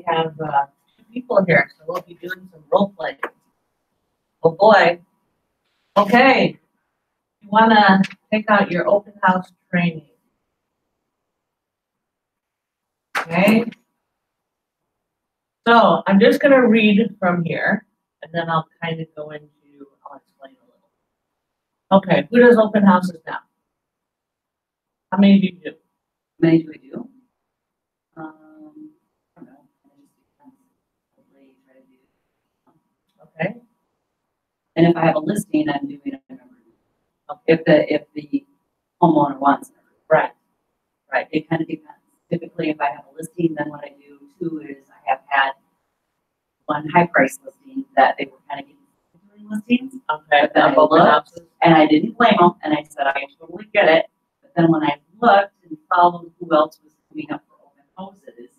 have 2 people here, so we'll be doing some role playing. Oh boy. Okay. You want to take out your open house training. Okay. So I'm just going to read from here, and then I'll kind of go into, I'll explain a little. Okay, who does open houses now? How many do you do? How many do we do? I don't know. Probably try to do. Okay. And if I have a listing, I'm doing a number. If the homeowner wants it. Right. Right. It kind of depends. Typically, if I have a listing, then what I do too is I have had one high price listing that they were kind of getting listings. Okay. But then I looked and I didn't blame them, and I said I totally get it. But then when I looked and followed who else was coming up for open houses,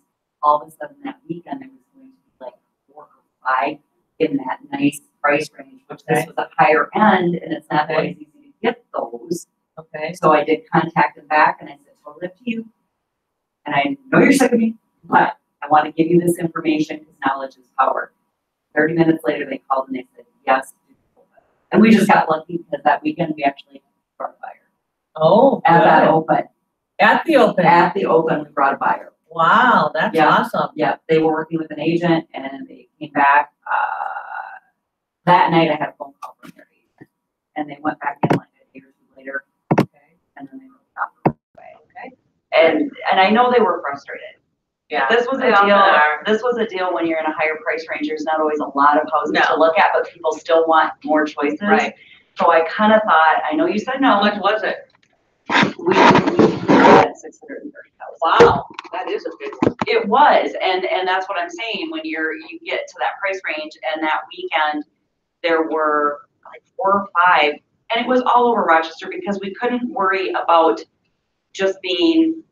all of a sudden that weekend there was going to be like 4 or 5 in that nice price range, which this was a higher end, and it's not always easy to get those. Okay. So I did contact them back, and I said, totally up to you. And I know you're sick of me, but I want to give you this information because knowledge is power. 30 minutes later, they called and they said, yes. And we just got lucky because that weekend we actually brought a buyer. Oh, at that open. At the open. At the open, we brought a buyer. Wow, that's awesome. Yeah, they were working with an agent and they came back. That night I had a phone call from their agent. And they went back in like a day or 2 later. Okay. And then they were off away. Okay. And I know they were frustrated. Yeah. This was a deal. This was a deal when you're in a higher price range. There's not always a lot of houses to look at, but people still want more choices. Right. So I kind of thought, I know you said no. How much was it? We had 630,000. Wow, that is a big one. It was, and that's what I'm saying. When you get to that price range, and that weekend there were like 4 or 5, and it was all over Rochester because we couldn't worry about just being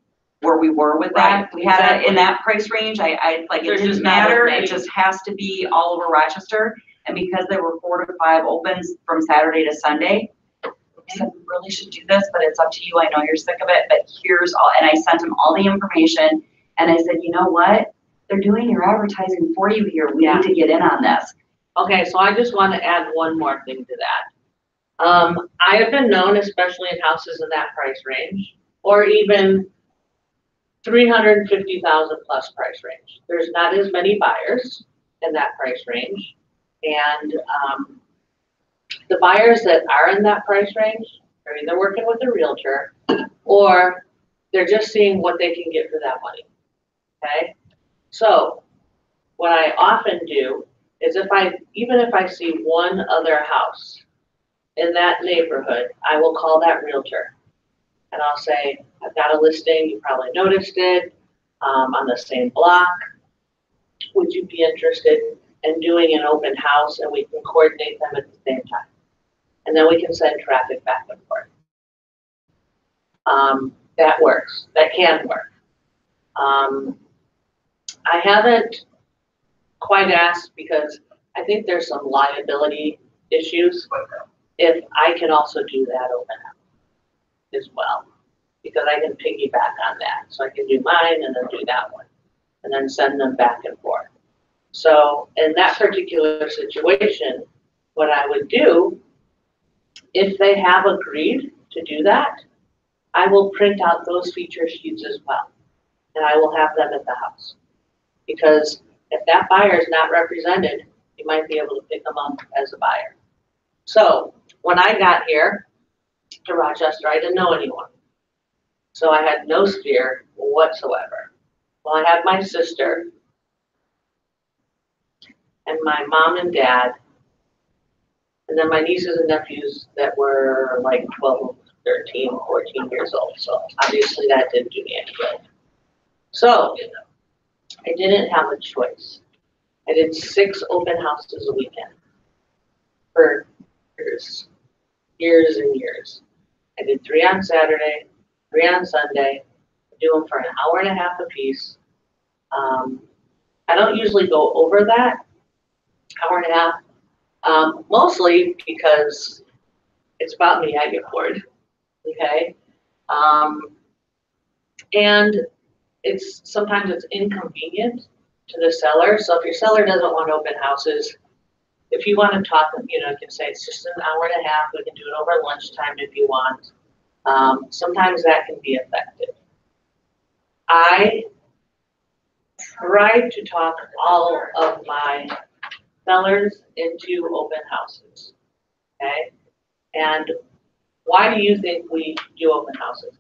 where we were with that. We had in that price range. I like it didn't matter. It just has to be all over Rochester, and because there were 4 to 5 opens from Saturday to Sunday. I said, we really should do this, but it's up to you. I know you're sick of it, but here's all. And I sent him all the information. And I said, you know what? They're doing your advertising for you here. We need to get in on this. Okay, so I just want to add one more thing to that. I have been known, especially in houses in that price range, or even 350,000 plus price range. There's not as many buyers in that price range. And the buyers that are in that price range are either working with a realtor or they're just seeing what they can get for that money, okay? So what I often do is even if I see one other house in that neighborhood, I will call that realtor and I'll say, I've got a listing, you probably noticed it, on the same block. Would you be interested in doing an open house, and we can coordinate them at the same time? And then we can send traffic back and forth. That works. That can work. I haven't quite asked because I think there's some liability issues if I can also do that open house as well, because I can piggyback on that. So I can do mine and then do that one and then send them back and forth. So in that particular situation, what I would do, if they have agreed to do that, I will print out those feature sheets as well. And I will have them at the house. Because if that buyer is not represented, you might be able to pick them up as a buyer. So when I got here to Rochester, I didn't know anyone. So I had no sphere whatsoever. Well, I had my sister and my mom and dad, and then my nieces and nephews that were like 12, 13, 14 years old. So obviously that didn't do me any good. So I didn't have a choice. I did 6 open houses a weekend for years and years. I did 3 on Saturday, 3 on Sunday. I do them for an hour and a half a piece. I don't usually go over that hour and a half, mostly because it's about me. I get bored. Okay, and sometimes it's inconvenient to the seller. So if your seller doesn't want open houses, if you want to talk, you can say it's just an hour and a half. We can do it over lunchtime if you want. Sometimes that can be effective. I try to talk all of my sellers into open houses, okay? And why do you think we do open houses?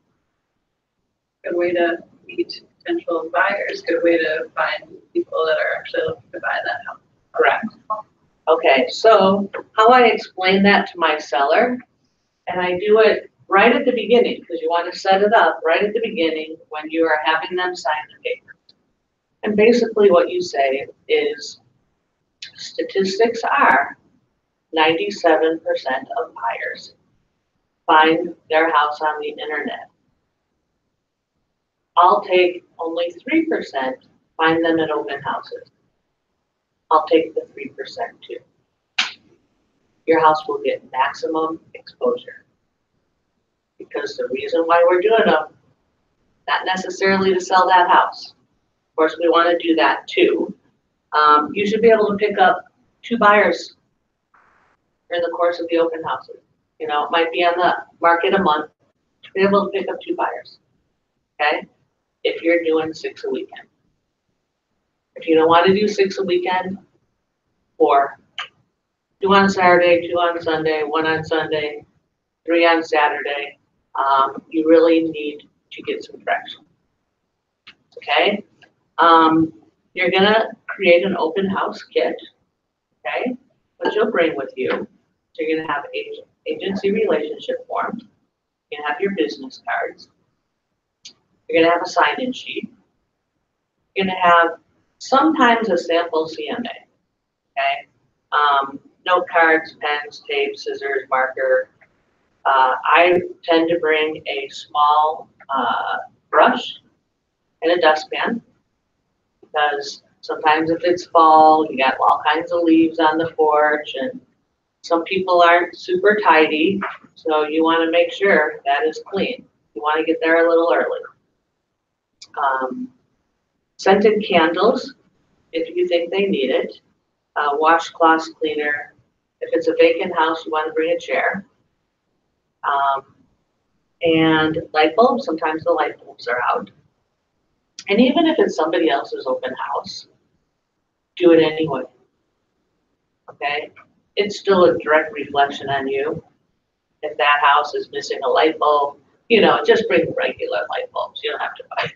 Good way to meet potential buyers, good way to find people that are actually looking to buy that house. Correct. Okay, so how I explain that to my seller, and I do it right at the beginning, because you want to set it up right at the beginning when you are having them sign the paper. And basically what you say is, statistics are 97% of buyers find their house on the internet. I'll take only 3% find them at open houses. I'll take the 3% too. Your house will get maximum exposure. Because the reason why we're doing them, not necessarily to sell that house. Of course, we want to do that too. You should be able to pick up 2 buyers in the course of the open houses. It might be on the market a month. You should be able to pick up 2 buyers, okay? If you're doing 6 a weekend. If you don't want to do 6 a weekend, 4. 2 on Saturday, 2 on Sunday, 1 on Sunday, 3 on Saturday. You really need to get some traction. Okay? You're gonna create an open house kit, okay? Which you'll bring with you. So you're gonna have agency relationship forms. You're gonna have your business cards. You're gonna have a sign-in sheet. You're gonna have sometimes a sample CMA, okay? Note cards, pens, tape, scissors, marker. I tend to bring a small brush and a dustpan, because sometimes if it's fall, you got all kinds of leaves on the porch, and some people aren't super tidy, so you want to make sure that is clean. You want to get there a little early. Scented candles, if you think they need it. Washcloth cleaner. If it's a vacant house, you want to bring a chair. And light bulbs, sometimes the light bulbs are out. And even if it's somebody else's open house, do it anyway, okay? It's still a direct reflection on you. If that house is missing a light bulb, just bring regular light bulbs. You don't have to buy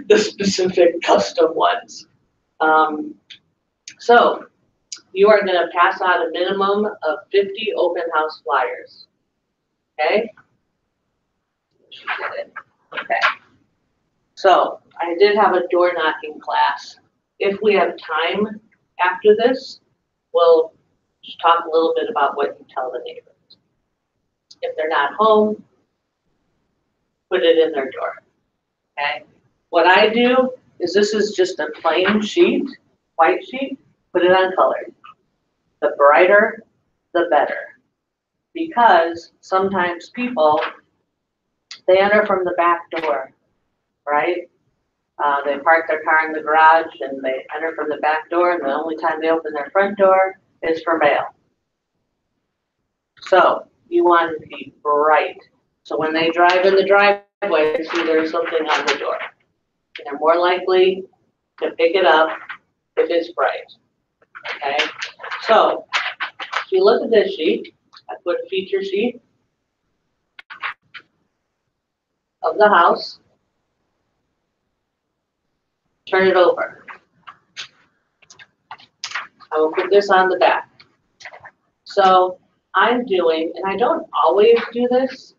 the specific custom ones. So you are gonna pass out a minimum of 50 open house flyers, okay? Okay. So I did have a door knocking class. If we have time after this, we'll just talk a little bit about what you tell the neighbors. If they're not home, put it in their door, okay? What I do is, this is just a plain sheet, white sheet, put it on colored. The brighter, the better. Because sometimes people, they enter from the back door, right? They park their car in the garage and they enter from the back door, and the only time they open their front door is for mail. So you want it to be bright. So when they drive in the driveway, they see there's something on the door. And they're more likely to pick it up if it's bright, okay? So if you look at this sheet, I put a feature sheet of the house. Turn it over. I will put this on the back. So I'm doing, and I don't always do this,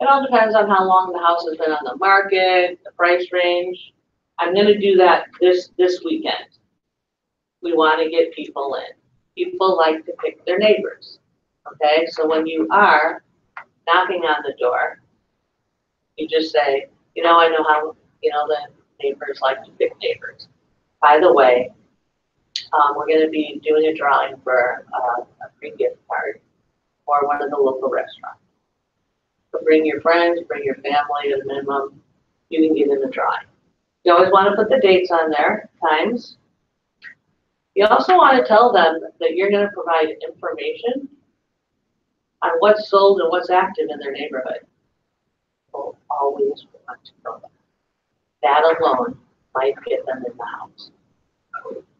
it all depends on how long the house has been on the market, the price range. I'm gonna do that this weekend. We wanna get people in. People like to pick their neighbors, okay? So when you are knocking on the door, you just say, I know how, the neighbors like to pick neighbors. By the way, we're gonna be doing a drawing for a free gift card for one of the local restaurants. So bring your friends, bring your family, at a minimum, you can get in the drawing. You always want to put the dates on there, times. You also want to tell them that you're going to provide information on what's sold and what's active in their neighborhood. People always want to know that. That alone might get them in the house.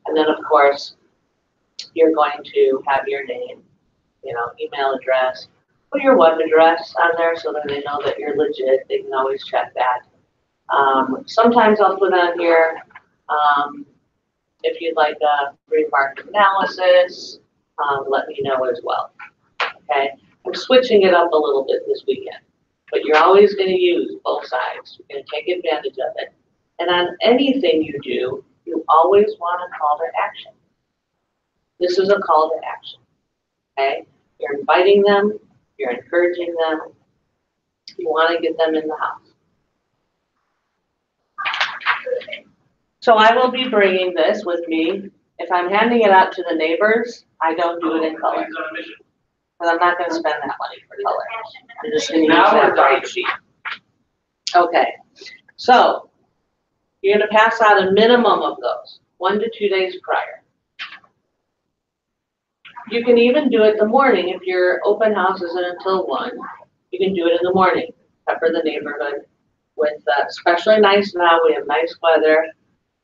And then, of course, you're going to have your name, email address, put your web address on there so that they know that you're legit. They can always check that. Sometimes I'll put on here, if you'd like a free market analysis, let me know as well. Okay, I'm switching it up a little bit this weekend, but you're always going to use both sides. You're going to take advantage of it. And on anything you do, you always want a call to action. This is a call to action. Okay, you're inviting them, you're encouraging them. You want to get them in the house. So I will be bringing this with me. If I'm handing it out to the neighbors, I don't do it in color. Because I'm not going to spend that money for color. I'm just going to use that bright sheet. Okay, so you're going to pass out a minimum of those, 1 to 2 days prior. You can even do it the morning if your open house isn't until 1. You can do it in the morning. Pepper the neighborhood with, especially nice now, we have nice weather.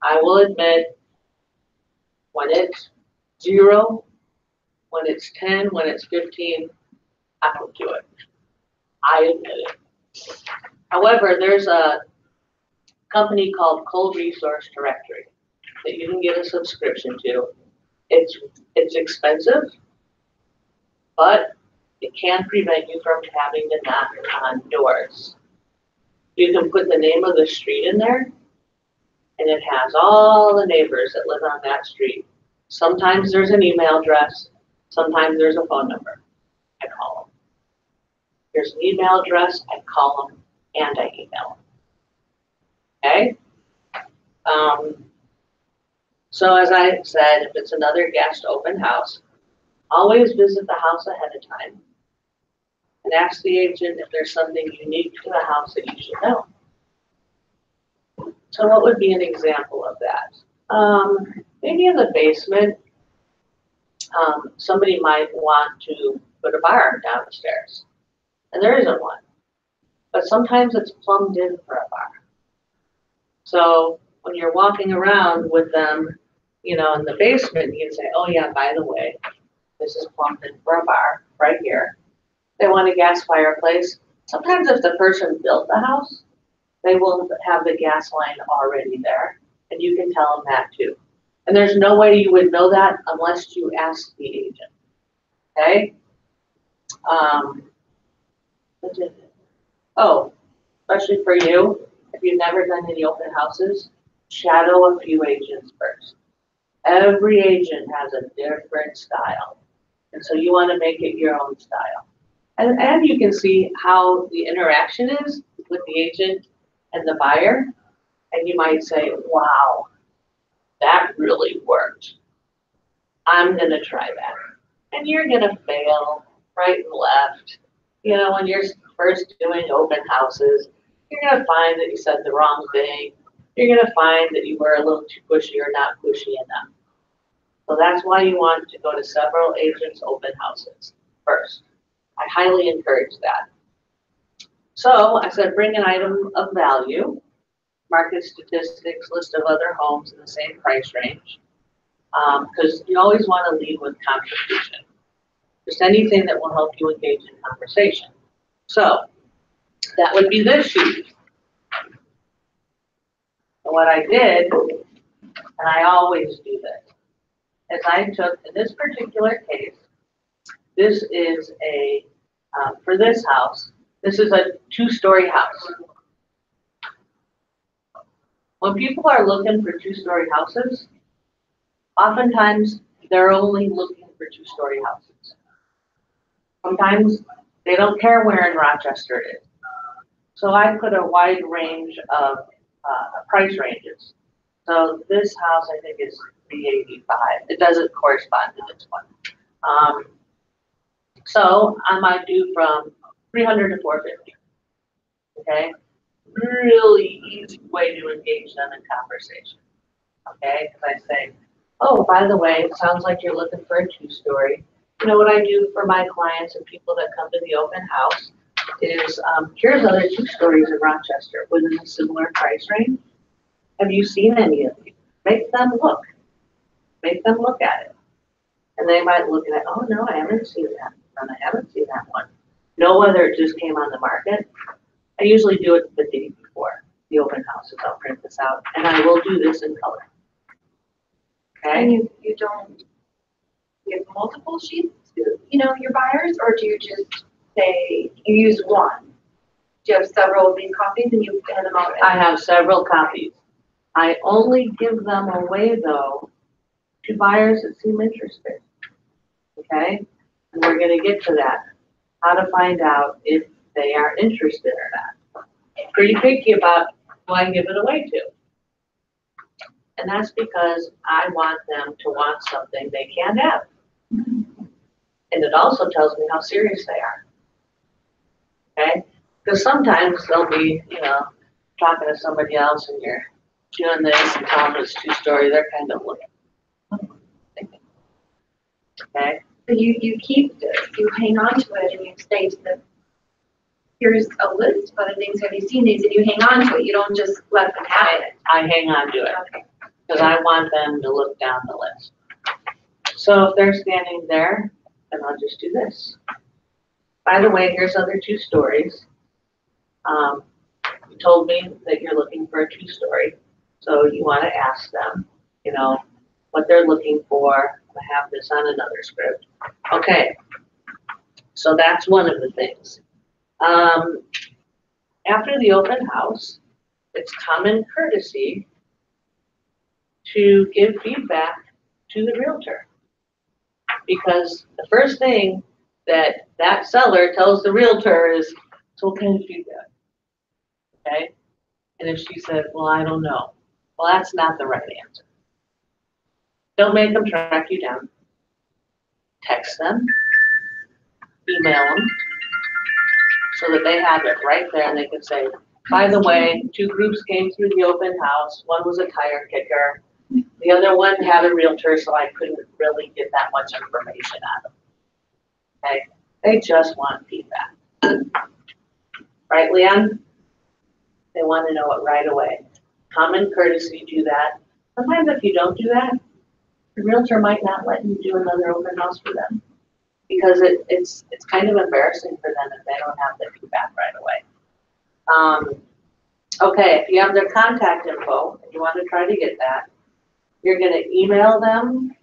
I will admit, when it's 0, when it's 10, when it's 15, I don't do it. I admit it. However, there's a company called Cold Resource Directory that you can get a subscription to. It's expensive, but it can prevent you from having to knock on doors. You can put the name of the street in there, and it has all the neighbors that live on that street. Sometimes there's an email address, sometimes there's a phone number. I call them. There's an email address, I call them, and I email them. Okay? So as I said, if it's another guest open house, always visit the house ahead of time and ask the agent if there's something unique to the house that you should know. So what would be an example of that? Maybe in the basement, somebody might want to put a bar downstairs, and there isn't one. But sometimes it's plumbed in for a bar. So when you're walking around with them, in the basement, you can say, oh yeah, by the way, this is plumbed in for a bar right here. They want a gas fireplace. Sometimes if the person built the house, they will have the gas line already there, and you can tell them that too. And there's no way you would know that unless you ask the agent, okay? Especially for you, if you've never done any open houses, shadow a few agents first. Every agent has a different style, and so you want to make it your own style. And you can see how the interaction is with the agent and the buyer, and you might say, wow, that really worked. I'm gonna try that. And you're gonna fail right and left. When you're first doing open houses, you're gonna find that you said the wrong thing. You're gonna find that you were a little too pushy or not pushy enough. So that's why you want to go to several agents' open houses first. I highly encourage that. So I said, bring an item of value, market statistics, list of other homes in the same price range, because you always want to lead with contribution. Just anything that will help you engage in conversation. So that would be this sheet. And what I did, and I always do this, is I took, in this particular case, this is a, for this house, this is a 2-story house. When people are looking for 2-story houses, oftentimes they're only looking for 2-story houses. Sometimes they don't care where in Rochester it is. So I put a wide range of price ranges. So this house I think is $385. It doesn't correspond to this one. So I might do from $300 to $450. Okay, really easy way to engage them in conversation. Okay, because I say, oh, by the way, it sounds like you're looking for a two-story. You know what I do for my clients and people that come to the open house is, here's other two-stories in Rochester within a similar price range. Have you seen any of these? Make them look. Make them look at it. And they might look at it, oh, no, I haven't seen that, and I haven't seen that one. Know whether it just came on the market. I usually do it the day before the open houses. I'll print this out, and I will do this in color. Okay? And you don't give multiple sheets to, your buyers, or do you just say, you use one? Do you have several of these copies and you hand them out? I have several copies. I only give them away, though, to buyers that seem interested. Okay? And we're gonna get to that. How to find out if they are interested or not. Pretty picky about who I give it away to. And that's because I want them to want something they can't have. And it also tells me how serious they are. Okay? Because sometimes they'll be, talking to somebody else and you're doing this and telling them it's two-story, they're kind of looking. Okay? So you keep this, you hang on to it, and you say to them, here's a list of other things, have you seen these, and you hang on to it, you don't just let them have it. I hang on to it Okay. because I want them to look down the list. So if they're standing there, then I'll just do this. By the way, here's other two stories. You told me that you're looking for a two-story, so you want to ask them, what they're looking for. I have this on another script. Okay, so that's one of the things. After the open house, it's common courtesy to give feedback to the realtor. Because the first thing that seller tells the realtor is, so what kind of feedback? Okay? And if she said, well, I don't know. Well, that's not the right answer. Don't make them track you down. Text them, email them, so that they have it right there and they can say, by the way, two groups came through the open house. One was a tire kicker. The other one had a realtor, so I couldn't really get that much information out of them. Okay? They just want feedback. Right, Leanne? They want to know it right away. Common courtesy, do that. Sometimes if you don't do that, the realtor might not let you do another open house for them because it's kind of embarrassing for them if they don't have the feedback right away. Okay, if you have their contact info, if you want to try to get that, you're going to email them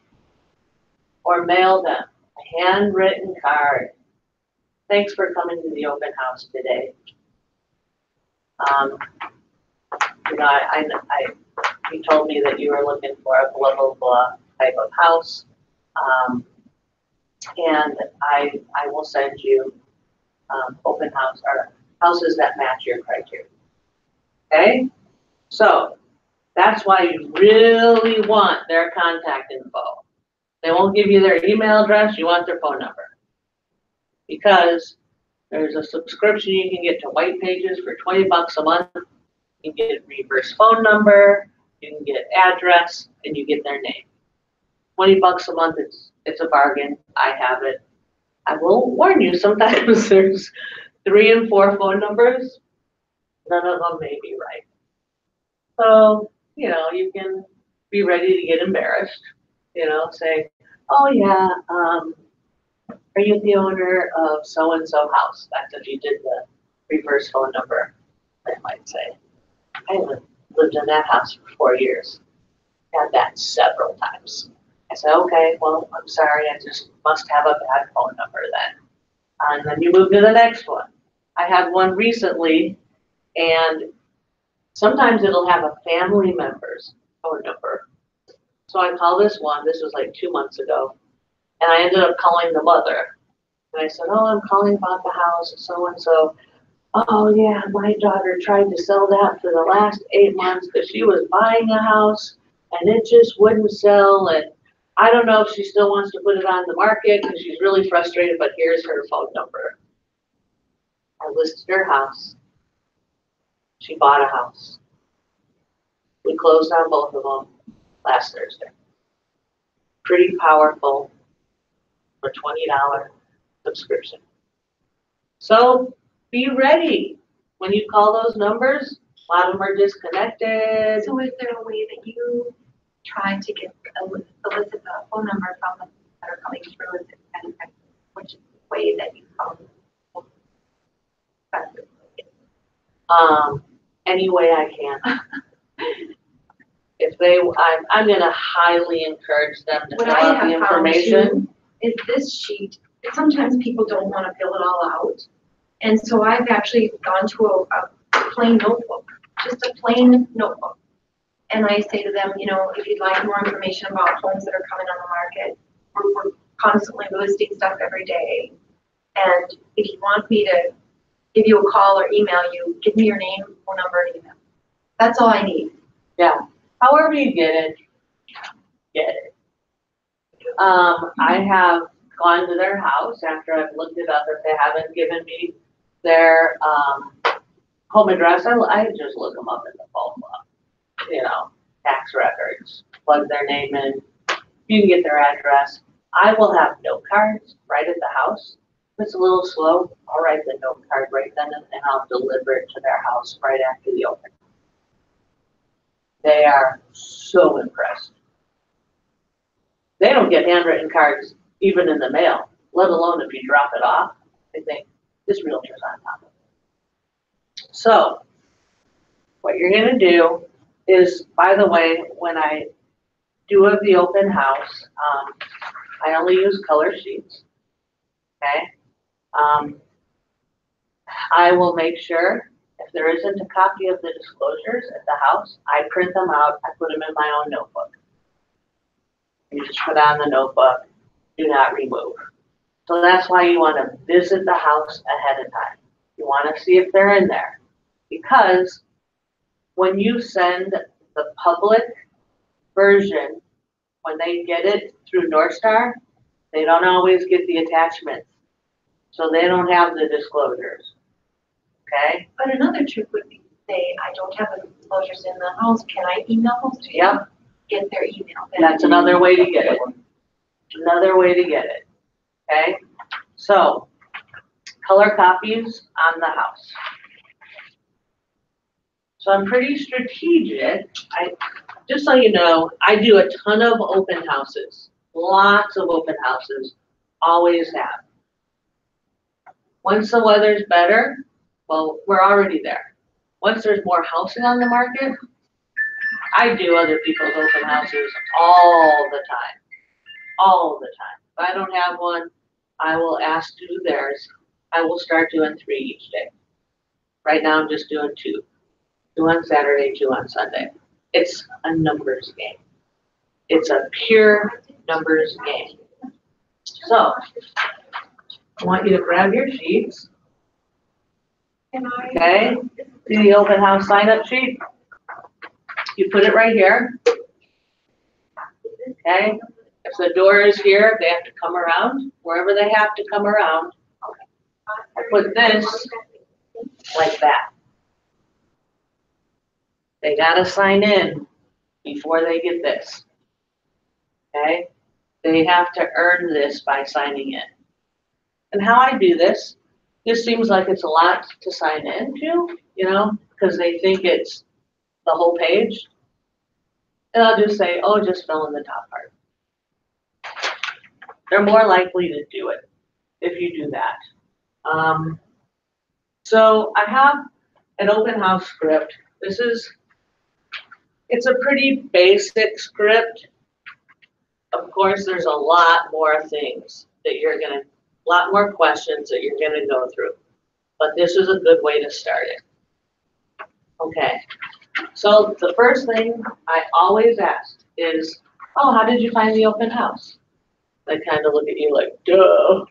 or mail them a handwritten card. Thanks for coming to the open house today. You told me that you were looking for a blah, blah, blah type of house. And I will send you open house or houses that match your criteria. Okay? So that's why you really want their contact info. They won't give you their email address, you want their phone number. Because there's a subscription you can get to White Pages for $20 a month. You can get reverse phone number, you can get address, and you get their name. $20 a month, it's a bargain. I have it. I will warn you, sometimes there's 3 and 4 phone numbers. None of them may be right. So, you can be ready to get embarrassed. Say, oh yeah, are you the owner of so-and-so house? That's if you did the reverse phone number. They might say, I lived in that house for 4 years. Had that several times. I said, okay, well, I'm sorry, I just must have a bad phone number then. And then you move to the next one. I had one recently, and sometimes it'll have a family member's phone number. So I call this one, this was like 2 months ago, and I ended up calling the mother. And I said, oh, I'm calling about the house, so-and-so. Oh yeah, my daughter tried to sell that for the last 8 months because she was buying a house and it just wouldn't sell. And I don't know if she still wants to put it on the market because she's really frustrated, but here's her phone number. I listed her house. She bought a house. We closed on both of them last Thursday. Pretty powerful for $20 subscription. So be ready. When you call those numbers, a lot of them are disconnected. So is there a way that you try to get elicit the phone number from them that are coming through as kind of which way that you call them? Any way I can. If they, I'm gonna highly encourage them to What fill I out the have found information. too is this sheet, sometimes people don't want to fill it all out. And so I've actually gone to a plain notebook, just a plain notebook. And I say to them, you know, if you'd like more information about homes that are coming on the market, we're constantly listing stuff every day. And if you want me to give you a call or email you, give me your name, phone number, and email. That's all I need. Yeah, however you get it, get it. I have gone to their house after I've looked it up. If they haven't given me their home address, I just look them up in the phone book. You know, tax records, plug their name in. You can get their address. I will have note cards right at the house. If it's a little slow, I'll write the note card right then and I'll deliver it to their house right after the open. They are so impressed. They don't get handwritten cards even in the mail, let alone if you drop it off. They think, this realtor's on top of it. So, what you're gonna do is, by the way, when I do the open house, I only use color sheets, okay? I will make sure if there isn't a copy of the disclosures at the house, I print them out, I put them in my own notebook. You just put on the notebook, do not remove. So that's why you want to visit the house ahead of time. You want to see if they're in there. Because when you send the public version, when they get it through Northstar, they don't always get the attachments. So they don't have the disclosures, okay? But another trick would be to say, I don't have the disclosures in the house, can I email those to you? Yep, Get their email. that's another way to get it. Another way to get it, okay? So, color copies on the house. So I'm pretty strategic. Just so you know, I do a ton of open houses, lots of open houses, always have. Once the weather's better, well, we're already there. Once there's more housing on the market, I do other people's open houses all the time, all the time. If I don't have one, I will ask to do theirs. I will start doing 3 each day. Right now I'm just doing 2. 2 on Saturday, 2 on Sunday. It's a numbers game. It's a pure numbers game. So, I want you to grab your sheets, okay? See the open house sign up sheet? You put it right here, okay? If the door is here, they have to come around, wherever they have to come around. I put this like that. They gotta sign in before they get this, okay? They have to earn this by signing in. And how I do this seems like it's a lot to sign into, you know, because they think it's the whole page. And I'll just say, oh, just fill in the top part. They're more likely to do it if you do that. So I have an open house script. It's a pretty basic script. Of course, there's a lot more things that a lot more questions that you're gonna go through. But this is a good way to start it. Okay, so the first thing I always ask is, oh, how did you find the open house? They kind of look at you like, duh,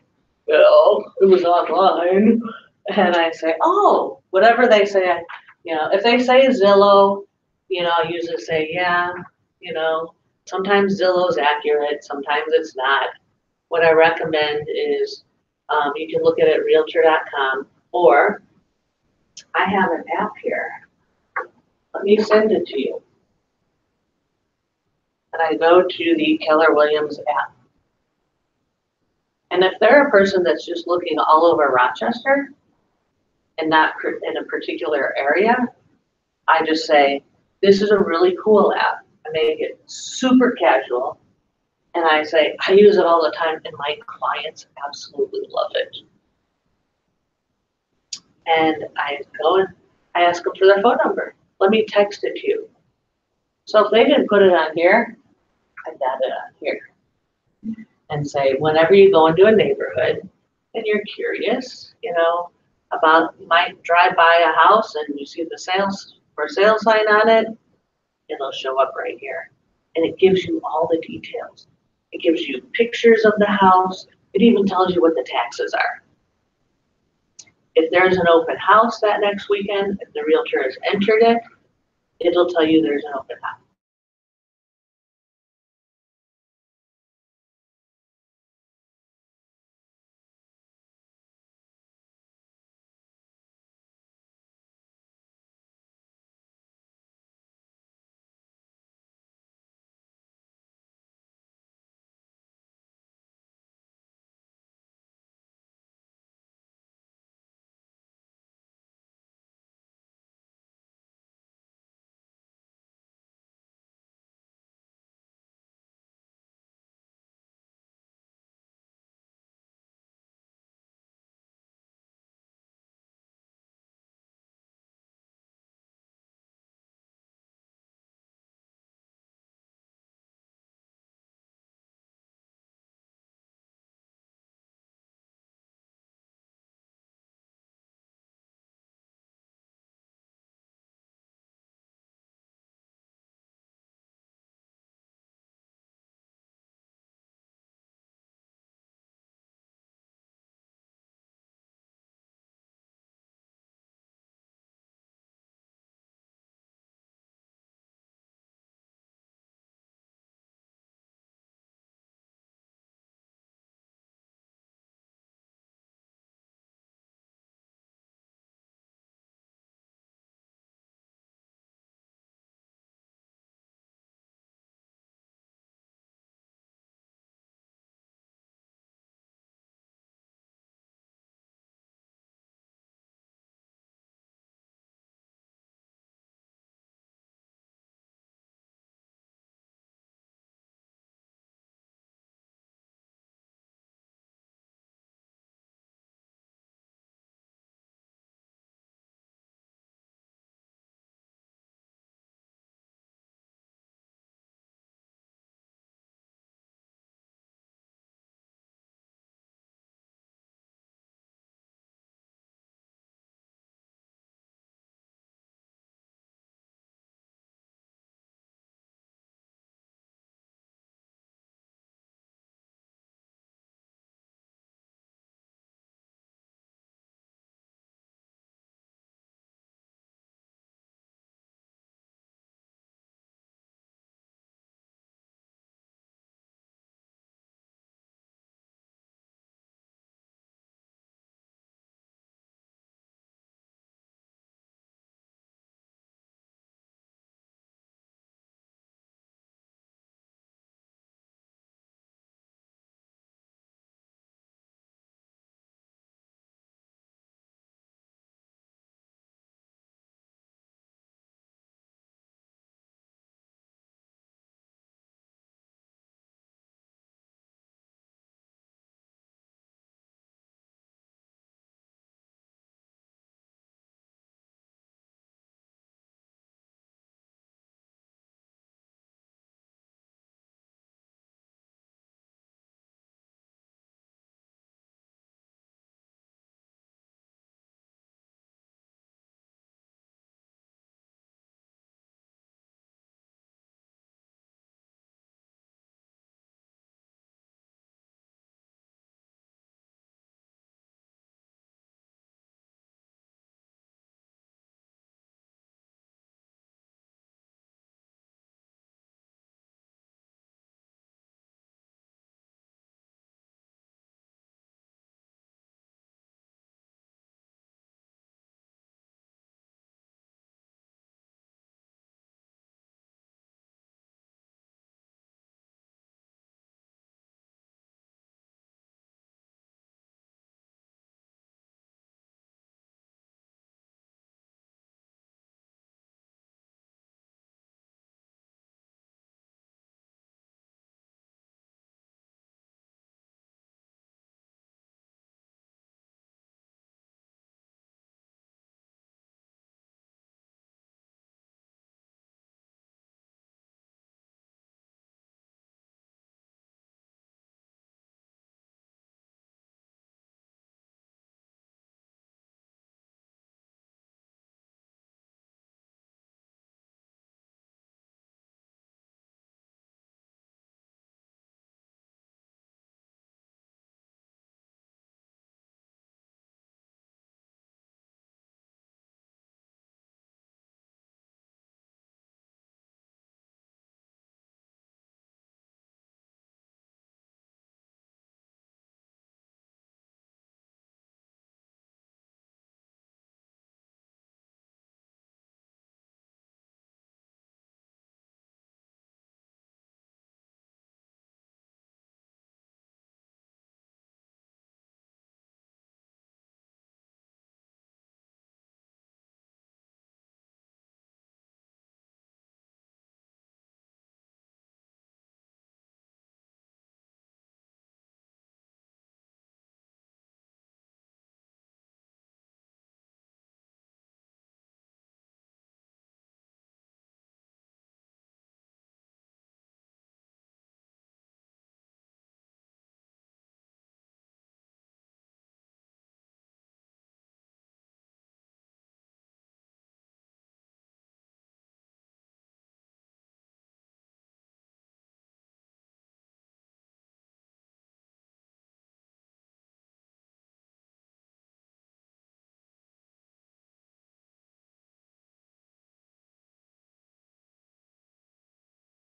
well, it was online. And I say, oh, whatever they say, you know, if they say Zillow, you know, I usually say, yeah, you know, sometimes Zillow's accurate, sometimes it's not. What I recommend is you can look at it at realtor.com, or I have an app here. Let me send it to you. And I go to the Keller Williams app. And if they're a person that's just looking all over Rochester and not in a particular area, I just say, this is a really cool app. I make it super casual. And I say, I use it all the time and my clients absolutely love it. And I go and I ask them for their phone number. Let me text it to you. So if they didn't put it on here, I got it on here. And say, whenever you go into a neighborhood and you're curious, about, you might drive by a house and you see the for sale sign on it, it'll show up right here. And it gives you all the details. It gives you pictures of the house. It even tells you what the taxes are. If there's an open house that next weekend, if the realtor has entered it, it'll tell you there's an open house.